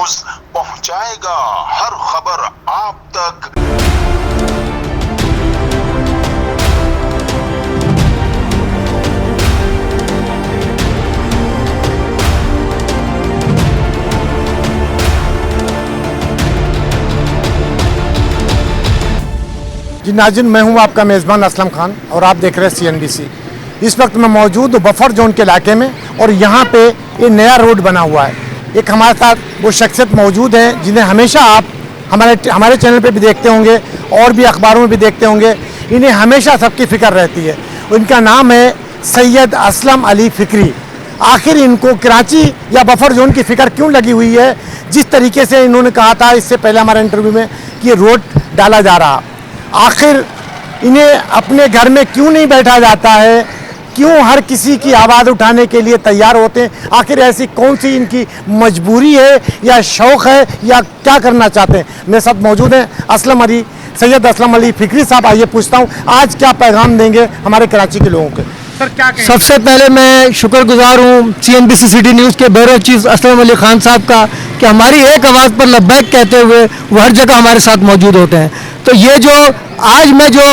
News پہنچائے گا ہر خبر آپ تک۔ جی ناظرین، میں ہوں آپ کا میزبان اسلم خان اور آپ دیکھ رہے ہیں CNBC۔ اس وقت میں موجود ہوں بفر زون کے علاقے میں، اور یہاں پہ یہ نیا روڈ بنا ہوا ہے۔ ایک ہمارے ساتھ وہ شخصیت موجود ہیں جنہیں ہمیشہ آپ ہمارے چینل پہ بھی دیکھتے ہوں گے اور بھی اخباروں میں بھی دیکھتے ہوں گے۔ انہیں ہمیشہ سب کی فکر رہتی ہے۔ ان کا نام ہے سید اسلم علی فکری۔ آخر ان کو کراچی یا بفر زون کی فکر کیوں لگی ہوئی ہے؟ جس طریقے سے انہوں نے کہا تھا اس سے پہلے ہمارے انٹرویو میں کہ یہ روڈ ڈالا جا رہا، آخر انہیں اپنے گھر میں کیوں نہیں بیٹھا جاتا ہے؟ کیوں ہر کسی کی آواز اٹھانے کے لیے تیار ہوتے ہیں؟ آخر ایسی کون سی ان کی مجبوری ہے یا شوق ہے یا کیا کرنا چاہتے ہیں؟ میرے ساتھ موجود ہیں سید اسلم علی فکری صاحب۔ آئیے پوچھتا ہوں آج کیا پیغام دیں گے ہمارے کراچی کے لوگوں کے؟ سر کیا کہیں؟ سب سے پہلے میں شکر گزار ہوں CNBC سٹی نیوز کے بیورو چیف اسلم علی خان صاحب کا کہ ہماری ایک آواز پر لبیک کہتے ہوئے وہ ہر جگہ ہمارے ساتھ موجود ہوتے ہیں۔ تو یہ جو آج میں جو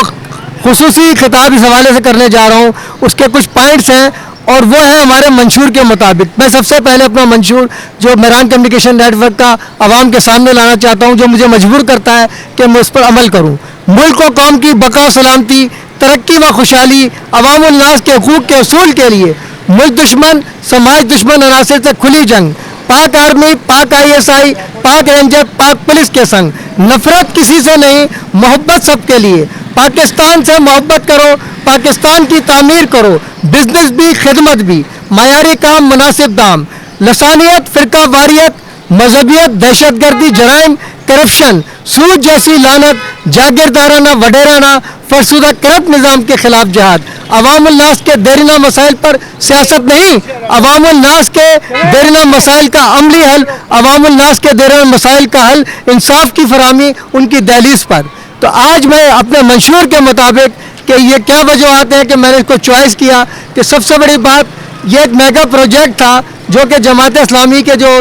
خصوصی خطاب اس حوالے سے کرنے جا رہا ہوں اس کے کچھ پوائنٹس ہیں، اور وہ ہیں ہمارے منشور کے مطابق۔ میں سب سے پہلے اپنا منشور جو میران کمیونیکیشن نیٹ ورک کا عوام کے سامنے لانا چاہتا ہوں، جو مجھے مجبور کرتا ہے کہ میں اس پر عمل کروں۔ ملک و قوم کی بقا و سلامتی، ترقی و خوشحالی، عوام الناس کے حقوق کے اصول کے لیے ملک دشمن سماج دشمن عناصر سے کھلی جنگ، پاک آرمی، پاک ISI، پاک رینجر، پاک پولیس کے سنگ، نفرت کسی سے نہیں، محبت سب کے لیے، پاکستان سے محبت کرو، پاکستان کی تعمیر کرو، بزنس بھی خدمت بھی، معیاری کام مناسب دام، لسانیت، فرقہ واریت، مذہبیت، دہشت گردی، جرائم، کرپشن، سود جیسی لعنت، جاگیردارانہ وڈیرانہ فرسودہ کرپٹ نظام کے خلاف جہاد، عوام الناس کے دیرینہ مسائل پر سیاست نہیں، عوام الناس کے دیرینہ مسائل کا عملی حل، عوام الناس کے دیرینہ مسائل کا حل، انصاف کی فراہمی ان کی دہلیز پر۔ تو آج میں اپنے منشور کے مطابق کہ یہ کیا وجوہات ہیں کہ میں نے اس کو چوائس کیا، کہ سب سے بڑی بات یہ ایک میگا پروجیکٹ تھا جو کہ جماعت اسلامی کے جو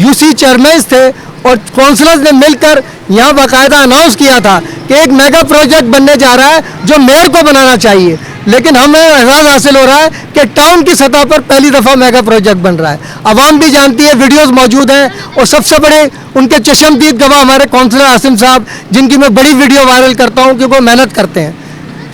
UC چیئرمینز تھے اور کونسلرز نے مل کر یہاں باقاعدہ اناؤنس کیا تھا کہ ایک میگا پروجیکٹ بننے جا رہا ہے جو میئر کو بنانا چاہیے، لیکن ہمیں اعزاز حاصل ہو رہا ہے کہ ٹاؤن کی سطح پر پہلی دفعہ میگا پروجیکٹ بن رہا ہے۔ عوام بھی جانتی ہے، ویڈیوز موجود ہیں، اور سب سے بڑے ان کے چشمدید گواہ ہمارے کونسلر عاصم صاحب، جن کی میں بڑی ویڈیو وائرل کرتا ہوں کیونکہ وہ محنت کرتے ہیں،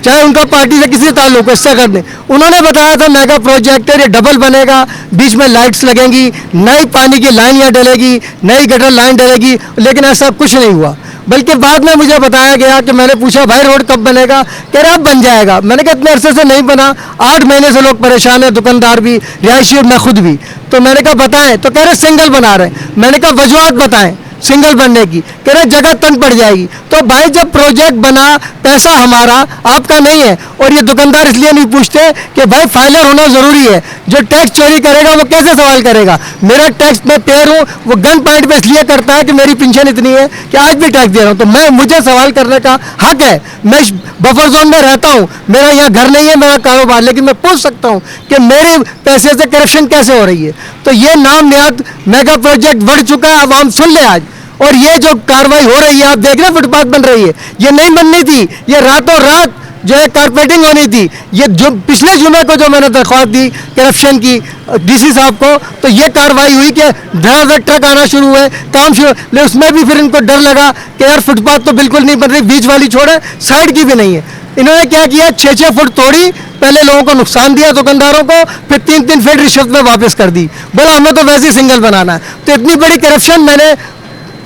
چاہے ان کا پارٹی سے کسی تعلق ہے، اس سے کر دیں۔ انہوں نے بتایا تھا میگا پروجیکٹ ہے، یہ ڈبل بنے گا، بیچ میں لائٹس لگیں گی، نئی پانی کی لائن یہاں ڈلے گی، نئی گٹر لائن ڈلے گی، لیکن ایسا کچھ نہیں ہوا۔ بلکہ بعد میں مجھے بتایا گیا کہ میں نے پوچھا بھائی روڈ کب بنے گا؟ کہہ رہا اب بن جائے گا۔ میں نے کہا اتنے عرصے سے نہیں بنا، 8 مہینے سے لوگ پریشان ہیں، دکاندار بھی، رہائشی اور میں خود بھی۔ تو میں نے کہا بتائیں، تو کہہ رہے سنگل بنا رہے ہیں۔ میں نے کہا وجوہات بتائیں سنگل بننے کی، کہہ رہے جگہ تنگ پڑ جائے گی۔ تو بھائی جب پروجیکٹ بنا، پیسہ ہمارا آپ کا نہیں ہے، اور یہ دکاندار اس لیے نہیں پوچھتے کہ بھائی فائلر ہونا ضروری ہے، جو ٹیکس چوری کرے گا وہ کیسے سوال کرے گا؟ میرا ٹیکس میں پیئر ہوں، وہ گن پوائنٹ پہ اس لیے کرتا ہے کہ میری پینشن اتنی ہے کہ آج بھی ٹیکس دے رہا ہوں، تو مجھے سوال کرنے کا حق ہے۔ میں بفر زون میں رہتا ہوں، میرا یہاں گھر نہیں ہے، میرا کاروبار، لیکن میں پوچھ سکتا ہوں کہ میرے پیسے سے کرپشن کیسے ہو رہی ہے۔ تو یہ نام نہاد میگا پروجیکٹ بڑھ چکا ہے، عوام سن لے آج۔ اور یہ جو کاروائی ہو رہی ہے، آپ دیکھ رہے ہیں فٹ پاتھ بن رہی ہے، یہ نہیں بننی تھی، یہ راتوں رات جو ہے کارپیٹنگ ہونی تھی۔ یہ جو پچھلے جمعے کو جو میں نے درخواست دی کرپشن کی DC صاحب کو، تو یہ کاروائی ہوئی کہ دھڑا ٹرک آنا شروع ہوئے، کام شروع، لیکن اس میں بھی پھر ان کو ڈر لگا کہ یار فٹ پاتھ تو بالکل نہیں بن رہی، بیچ والی چھوڑے، سائڈ کی بھی نہیں ہے۔ انہوں نے کیا کیا، 6-6 فٹ توڑی، پہلے لوگوں کو نقصان دیا دکانداروں کو، پھر 3-3 فٹ رشوت میں واپس کر دی، بولا ہمیں تو ویسے ہی سنگل بنانا ہے۔ تو اتنی بڑی کرپشن میں نے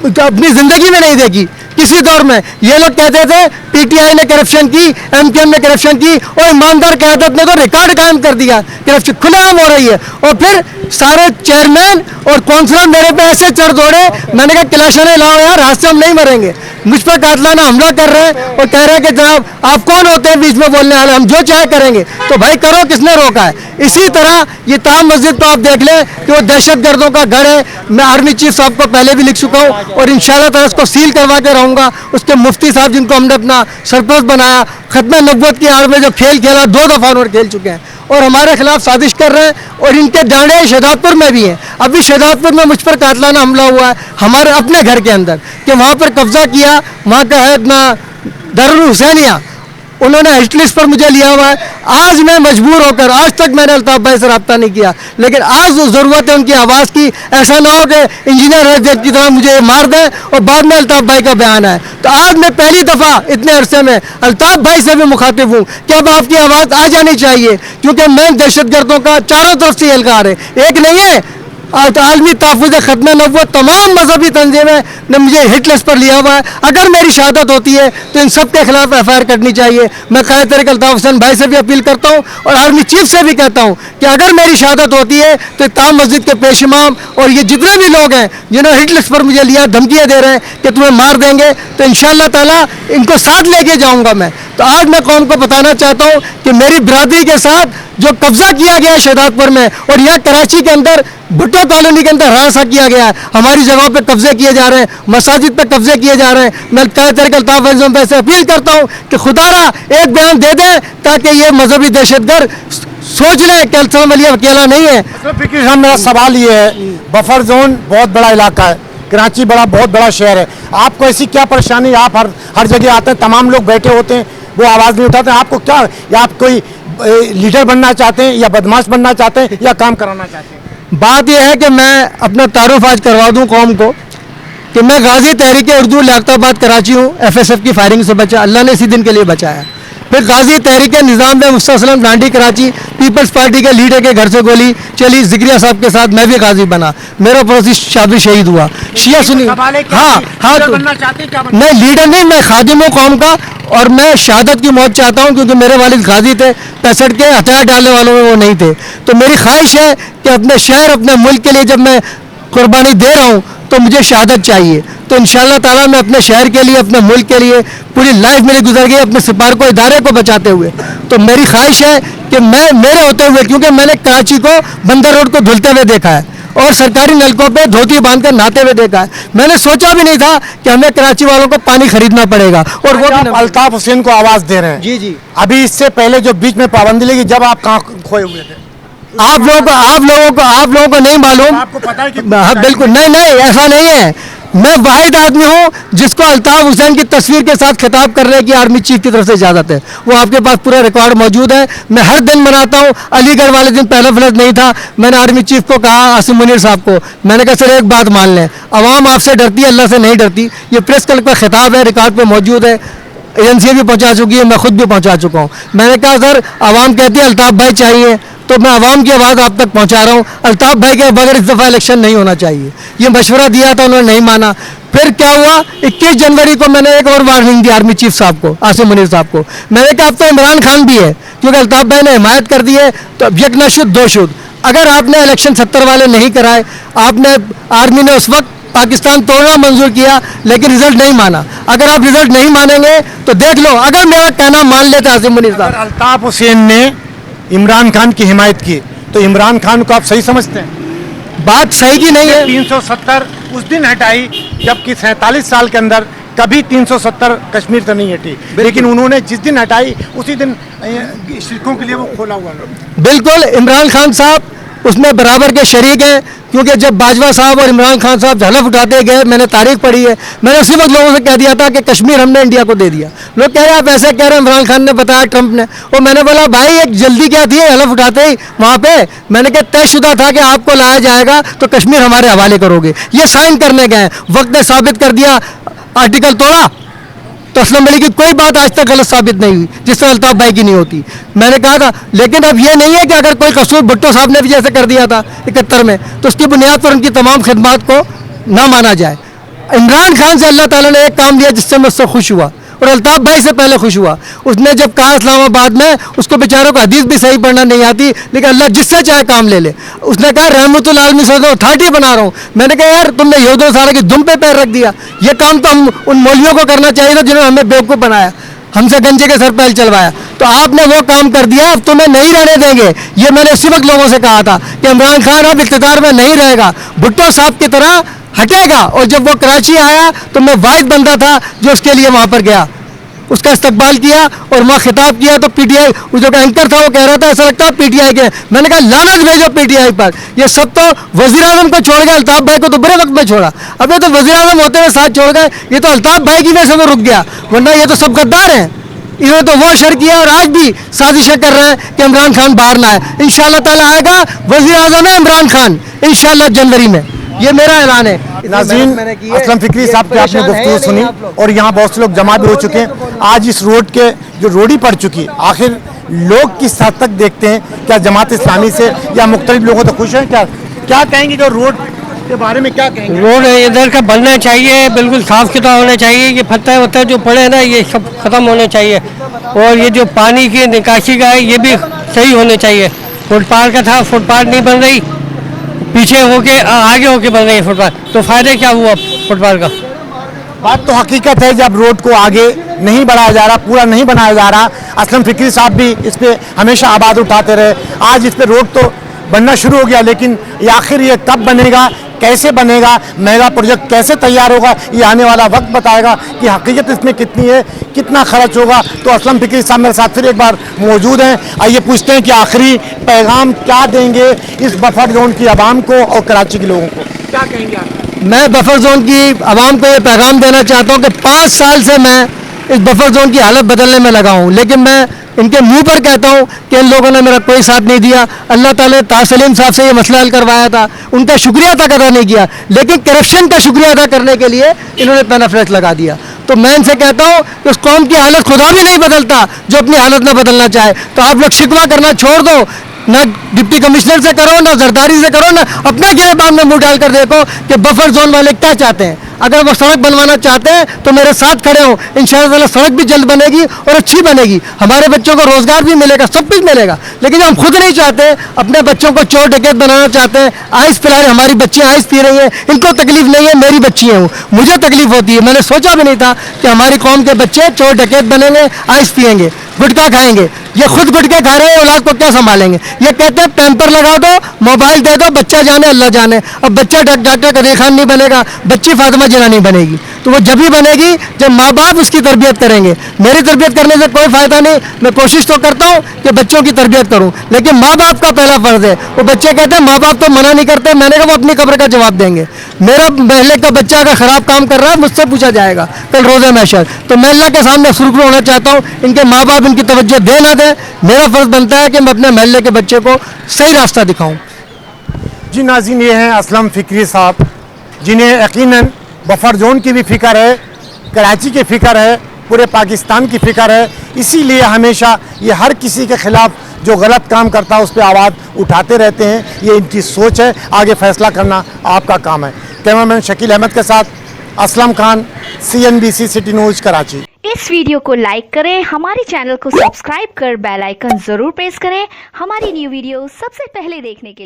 اپنی زندگی میں نہیں دیکھی کسی دور میں۔ یہ لوگ کہتے تھے PTI نے کرپشن کی، MKM نے کرپشن کی، اور ایماندار قیادت نے تو ریکارڈ قائم کر دیا، کرپشن کھلے عام ہو رہی ہے۔ اور پھر سارے چیئرمین اور کونسلر میرے پہ ایسے چڑھ دوڑے، میں نے کہا کلاشنیں لاؤ یار، ہاتھ سے ہم نہیں مریں گے۔ مجھ پر قاتلانہ حملہ کر رہے ہیں اور کہہ رہے ہیں کہ جناب آپ کون ہوتے ہیں بیچ میں بولنے والے، ہم جو چاہے کریں گے۔ تو بھائی کرو، کس نے روکا ہے؟ اسی طرح یہ تام مسجد تو آپ دیکھ لیں کہ وہ دہشت گردوں کا گھر ہے۔ میں آرمی چیف صاحب کو پہلے بھی لکھ چکا ہوں اور انشاءاللہ تعالیٰ اس کو سیل کروا کے رہوں گا۔ اس کے مفتی صاحب جن کو ہم نے اپنا سرپرست بنایا، ختم نبوت کی آڑ میں جو کھیل کھیلا 2 دفعہ انہوں نے کھیل چکے ہیں، اور ہمارے خلاف سازش کر رہے ہیں اور ان کے ڈانڈے شہداد پور میں بھی ہیں. ابھی شہداد پور میں مجھ پر قاتلانہ حملہ ہوا ہے ہمارے اپنے گھر کے اندر کہ وہاں پر قبضہ کیا, وہاں کا ہے اپنا دارالحسینیہ, انہوں نے ہٹ لسٹ پر مجھے لیا ہوا ہے. آج میں مجبور ہو کر, آج تک میں نے الطاف بھائی سے رابطہ نہیں کیا, لیکن آج ضرورت ہے ان کی آواز کی. ایسا نہ ہو کہ انجینئر حیدر کی طرح مجھے مار دیں اور بعد میں الطاف بھائی کا بیان ہے. تو آج میں پہلی دفعہ اتنے عرصے میں الطاف بھائی سے بھی مخاطب ہوں کہ اب آپ کی آواز آ جانی چاہیے, کیونکہ میں دہشت گردوں کا چاروں طرف سے اہلکار ہے, ایک نہیں ہے. عالمی تحفظ ختم نبوت تمام مذہبی تنظیمیں نے مجھے ہٹ لسٹ پر لیا ہوا ہے. اگر میری شہادت ہوتی ہے تو ان سب کے خلاف ایف آئی آر کرنی چاہیے. میں قائد تحریک الطاف حسین بھائی سے بھی اپیل کرتا ہوں اور آرمی چیف سے بھی کہتا ہوں کہ اگر میری شہادت ہوتی ہے تو تام مسجد کے پیش امام اور یہ جتنے بھی لوگ ہیں جنہوں نے ہٹ لسٹ پر مجھے لیا, دھمکیاں دے رہے ہیں کہ تمہیں مار دیں گے, تو انشاءاللہ تعالیٰ ان کو ساتھ لے کے جاؤں گا میں. تو آج میں قوم کو بتانا چاہتا ہوں کہ میری برادری کے ساتھ جو قبضہ کیا گیا ہے شہداد پور میں اور یہاں کراچی کے اندر بھٹو کالونی کے اندر ہراساں کیا گیا ہے, ہماری جگہوں پہ قبضے کیے جا رہے ہیں, مساجد پہ قبضے کیے جا رہے ہیں. میں قائد تحریک الطاف حسین بھائی سے اپیل کرتا ہوں کہ خدا را ایک بیان دے دیں تاکہ یہ مذہبی دہشت گرد سوچ لیں کہ السلام علیہ اکیلا نہیں ہے. فکر صاحب, میرا سوال یہ ہے, بفر زون بہت بڑا علاقہ ہے, کراچی بہت بڑا شہر ہے, آپ کو ایسی کیا پریشانی, آپ ہر جگہ آتے ہیں, تمام لوگ بیٹھے ہوتے ہیں, وہ آواز نہیں اٹھاتے ہیں, آپ کو کیا, یا آپ کوئی لیڈر بننا چاہتے ہیں یا بدماش بننا چاہتے ہیں یا کام کرانا چاہتے ہیں؟ بات یہ ہے کہ میں اپنا تعارف آج کروا دوں قوم کو کہ میں غازی تحریک اردو لیاقت آباد کراچی ہوں. ایف ایس ایف کی فائرنگ سے بچا, اللہ نے اسی دن کے لیے بچایا. پھر غازی تحریک نظام میں مستسلم ڈانڈی کراچی, پیپلز پارٹی کے لیڈر کے گھر سے گولی چلی, ذکریہ صاحب کے ساتھ میں بھی غازی بنا, میرا پڑوسی شادی شہید ہوا. شیعہ سنی, ہاں نہیں لیڈر نہیں, میں خادم ہوں قوم کا اور میں شہادت کی موت چاہتا ہوں کیونکہ میرے والد غازی تھے, 65 کے ہتھیار ڈالنے والوں میں وہ نہیں تھے. تو میری خواہش ہے کہ اپنے شہر اپنے ملک کے لیے جب میں قربانی دے رہا ہوں تو مجھے شہادت چاہیے. تو انشاءاللہ تعالیٰ میں اپنے شہر کے لیے, اپنے ملک کے لیے, پوری لائف میری گزر گئی اپنے سپار کو, ادارے کو بچاتے ہوئے. تو میری خواہش ہے کہ میں میرے ہوتے ہوئے, کیونکہ میں نے کراچی کو بندر روڈ کو دھلتے ہوئے دیکھا ہے اور سرکاری نلکوں پہ دھوتی باندھ کر نہاتے ہوئے دیکھا ہے, میں نے سوچا بھی نہیں تھا کہ ہمیں کراچی والوں کو پانی خریدنا پڑے گا. اور وہ بھی الطاف حسین کو آواز دے رہے ہیں. جی جی, ابھی اس سے پہلے جو بیچ میں پابندی لگی, جب آپ کہاں کھوئے ہوئے تھے, آپ لوگوں کو نہیں معلوم. آپ کو پتا ہے کہ بالکل نہیں, ایسا نہیں ہے. میں واحد آدمی ہوں جس کو الطاف حسین کی تصویر کے ساتھ خطاب کرنے کی آرمی چیف کی طرف سے اجازت ہے. وہ آپ کے پاس پورا ریکارڈ موجود ہے. میں ہر دن مناتا ہوں. علی گڑھ والے دن پہلا فلز نہیں تھا, میں نے آرمی چیف کو کہا, عاصم منیر صاحب کو, میں نے کہا سر ایک بات مان لیں, عوام آپ سے ڈرتی ہے, اللہ سے نہیں ڈرتی. یہ پریس کلب کا خطاب ہے, ریکارڈ پہ موجود ہے, ایجنسی بھی پہنچا چکی ہے, میں خود بھی پہنچا چکا ہوں. میں نے کہا سر عوام کہتی ہے الطاف بھائی چاہیے, تو میں عوام کی آواز آپ تک پہنچا رہا ہوں. الطاف بھائی کے بغیر اس دفعہ الیکشن نہیں ہونا چاہیے, یہ مشورہ دیا تھا, انہوں نے نہیں مانا. پھر کیا ہوا, 21 جنوری کو میں نے ایک اور وارننگ دی آرمی چیف صاحب کو, عاصم منیر صاحب کو. میں نے کہا اب تو عمران خان بھی ہے, کیونکہ الطاف بھائی نے حمایت کر دی ہے, تو اب یک نہ شد دو شد. اگر آپ نے الیکشن 70 والے نہیں کرائے, آپ نے آرمی نے اس وقت پاکستان توڑنا منظور کیا لیکن رزلٹ نہیں مانا, اگر آپ رزلٹ نہیں مانیں گے تو دیکھ لو, اگر میرا کہنا مان لیتے عاصم منیر صاحب. الطاف حسین نے عمران خان کی حمایت کی تو عمران خان کو آپ صحیح سمجھتے ہیں؟ بات صحیح کی نہیں ہے. 370 اس دن ہٹائی جبکہ 47 سال کے اندر کبھی 370 کشمیر سے نہیں ہٹی, لیکن انہوں نے جس دن ہٹائی اسی دن سکھوں کے لیے وہ کھولا ہوا ہے. بالکل, عمران خان صاحب اس میں برابر کے شریک ہیں, کیونکہ جب باجوہ صاحب اور عمران خان صاحب حلف اٹھاتے گئے, میں نے تاریخ پڑھی ہے, میں نے اسی وقت لوگوں سے کہہ دیا تھا کہ کشمیر ہم نے انڈیا کو دے دیا. لوگ کہہ رہے ہیں آپ ایسے کہہ رہے ہیں, عمران خان نے بتایا, ٹرمپ نے, اور میں نے بولا بھائی ایک جلدی کیا تھی حلف اٹھاتے ہی وہاں پہ, میں نے کہا طے شدہ تھا کہ آپ کو لایا جائے گا تو کشمیر ہمارے حوالے کرو گے, یہ سائن کرنے گئے, وقت نے ثابت کر دیا, آرٹیکل توڑا. تو اسلم علی کی کوئی بات آج تک غلط ثابت نہیں ہوئی جس طرح الطاف بھائی کی نہیں ہوتی. میں نے کہا تھا, لیکن اب یہ نہیں ہے کہ اگر کوئی قصور بھٹو صاحب نے بھی جیسے کر دیا تھا 71 میں, تو اس کی بنیاد پر ان کی تمام خدمات کو نہ مانا جائے. عمران خان سے اللہ تعالیٰ نے ایک کام دیا جس سے میں اس سے خوش ہوا, اور الطاف بھائی سے پہلے خوش ہوا. اس نے جب کہا اسلام آباد میں, اس کو بیچاروں کو حدیث بھی صحیح پڑھنا نہیں آتی, لیکن اللہ جس سے چاہے کام لے لے. اس نے کہا رحمت العالمین سے اتھارٹی بنا رہا ہوں. میں نے کہا یار تم نے یہود و نصارہ کی دم پہ پیر رکھ دیا, یہ کام تو ہم ان مولویوں کو کرنا چاہیے تھا جنہوں نے ہمیں بیوقوف بنایا, ہم سے گنجے کے سر پہل چلوایا. تو آپ نے وہ کام کر دیا, اب تمہیں نہیں رہنے دیں گے. یہ میں نے اسی وقت لوگوں سے کہا تھا کہ عمران خان اب اقتدار میں نہیں رہے گا, بھٹو صاحب کی طرح ہٹے گا. اور جب وہ کراچی آیا تو میں واحد بندہ تھا جو اس کے لیے وہاں پر گیا. اس کا استقبال کیا اور وہاں خطاب کیا تو پی ٹی آئی جو اینکر تھا وہ کہہ رہا تھا ایسا لگتا ہے پی ٹی آئی کے. میں نے کہا لعنت بھیجو پی ٹی آئی پر. یہ سب تو وزیر اعظم کو چھوڑ گئے, الطاف بھائی کو تو برے وقت میں چھوڑا, اب یہ تو وزیر اعظم ہوتے ہوئے ساتھ چھوڑ گئے. یہ تو الطاف بھائی کی وجہ سے وہ رک گیا, ورنہ یہ تو سب غدار ہیں. انہوں نے تو وہ شر کیا اور آج بھی سازشیں کر رہے ہیں کہ عمران خان باہر نہ آئے. انشاءاللہ تعالیٰ آئے گا وزیر اعظم ہے عمران خان انشاءاللہ جنوری میں, یہ میرا اعلان ہے. ناظرین, اسلم فکری صاحب کی آپ نے گفتگو سنی اور یہاں بہت سے لوگ جمع بھی ہو چکے ہیں. آج اس روڈ کے جو روڈی پڑ چکی, آخر لوگ کس حد تک دیکھتے ہیں, کیا جماعت اسلامی سے یا مختلف لوگوں تو خوش ہیں, کیا کہیں گے جو روڈ کے بارے میں کیا کہیں گے؟ روڈ ادھر کا بننا چاہیے, بالکل صاف ستھرا ہونا چاہیے. یہ پتھر وتھر جو پڑے ہیں نا یہ سب ختم ہونے چاہیے, اور یہ جو پانی کی نکاسی کا ہے یہ بھی صحیح ہونے چاہیے. فٹ پاتھ کا تھا, فٹ پاتھ نہیں بن رہی, پیچھے ہو کے آگے ہو کے بن رہی ہے فٹ پاتھ, تو فائدہ کیا ہوا فٹ پاتھ کا؟ بات تو حقیقت ہے, جب روڈ کو آگے نہیں بڑھایا جا رہا, پورا نہیں بنایا جا رہا. اسلم فکری صاحب بھی اس پہ ہمیشہ آواز اٹھاتے رہے. آج اس پہ روڈ تو بننا شروع ہو گیا, لیکن آخر یہ کب بنے گا, کیسے بنے گا, میگا پروجیکٹ کیسے تیار ہوگا, یہ آنے والا وقت بتائے گا کہ حقیقت اس میں کتنی ہے, کتنا خرچ ہوگا. تو اسلم فکری صاحب میرے ساتھ پھر ایک بار موجود ہیں. آئیے پوچھتے ہیں کہ آخری پیغام کیا دیں گے اس بفر زون کی عوام کو اور کراچی کے لوگوں کو, کیا کہیں گے آپ؟ میں بفر زون کی عوام کو یہ پیغام دینا چاہتا ہوں کہ 5 سال سے میں اس بفر زون کی حالت بدلنے میں لگا ہوں, لیکن میں ان کے منہ پر کہتا ہوں کہ ان لوگوں نے میرا کوئی ساتھ نہیں دیا. اللہ تعالیٰ نے طاہر سلیم صاحب سے یہ مسئلہ حل کروایا تھا, ان کا شکریہ تک ادا نہیں کیا, لیکن کرپشن کا شکریہ ادا کرنے کے لیے انہوں نے پینا فلیکس لگا دیا. تو میں ان سے کہتا ہوں کہ اس قوم کی حالت خدا بھی نہیں بدلتا جو اپنی حالت نہ بدلنا چاہے. تو آپ لوگ شکوہ کرنا چھوڑ دو, نہ ڈپٹی کمشنر سے کرو, نہ زرداری سے کرو, نہ اپنے گریبان میں منہ ڈال کر دیکھو کہ بفر زون والے کیا چاہتے ہیں. اگر وہ سڑک بنوانا چاہتے ہیں تو میرے ساتھ کھڑے ہوں, انشاءاللہ تعالیٰ سڑک بھی جلد بنے گی اور اچھی بنے گی, ہمارے بچوں کو روزگار بھی ملے گا, سب کچھ ملے گا. لیکن ہم خود نہیں چاہتے, اپنے بچوں کو چور ڈکیت بنانا چاہتے ہیں. آئس پلا رہے, ہماری بچیاں آئس پی رہی ہیں, ان کو تکلیف نہیں ہے, میری بچیاں ہوں, مجھے تکلیف ہوتی ہے. میں نے سوچا بھی نہیں تھا کہ ہماری قوم کے بچے چور ڈکیت بنیں گے, آئس پیئیں گے, گٹکا کھائیں گے. یہ خود گٹکے کھا رہے ہیں, اولاد کو کیا سنبھالیں گے؟ یہ کہتے ہیں پیمپر لگا دو, موبائل دے دو, بچہ جانے اللہ جانے. اب بچہ ڈاکٹر قدیر خان نہیں بنے گا, بچی فاطمہ جناح نہیں بنے گی. تو وہ جب ہی بنے گی جب ماں باپ اس کی تربیت کریں گے. میری تربیت کرنے سے کوئی فائدہ نہیں, میں کوشش تو کرتا ہوں کہ بچوں کی تربیت کروں, لیکن ماں باپ کا پہلا فرض ہے. وہ بچے کہتے ہیں ماں باپ تو منع نہیں کرتے, میں نے کہا وہ اپنی قبر کا جواب دیں گے. میرا محلے کا بچہ اگر خراب کام کر رہا ہے مجھ سے پوچھا جائے گا کل روزے محشر. تو میں اللہ کے سامنے سرخرو ہونا چاہتا ہوں, ان کے ماں باپ ان کی توجہ دے نہ دیں, میرا فرض بنتا ہے کہ میں اپنے محلے کے بچے کو صحیح راستہ دکھاؤں. جی ناظرین, یہ ہیں اسلم فکری صاحب, جنہیں یقیناً بفر زون کی بھی فکر ہے, کراچی کی فکر ہے, پورے پاکستان کی فکر ہے. اسی لیے ہمیشہ یہ ہر کسی کے خلاف جو غلط کام کرتا ہے اس پہ آواز اٹھاتے رہتے ہیں. یہ ان کی سوچ ہے, آگے فیصلہ کرنا آپ کا کام ہے. کیمرہ مین شکیل احمد کے ساتھ Aslam Khan, CNBC city news Karachi. اس ویڈیو کو لائک کریں, ہمارے چینل کو سبسکرائب کر بیل آئیکن ضرور پریس کریں ہماری نیو ویڈیو سب سے پہلے دیکھنے کے لیے.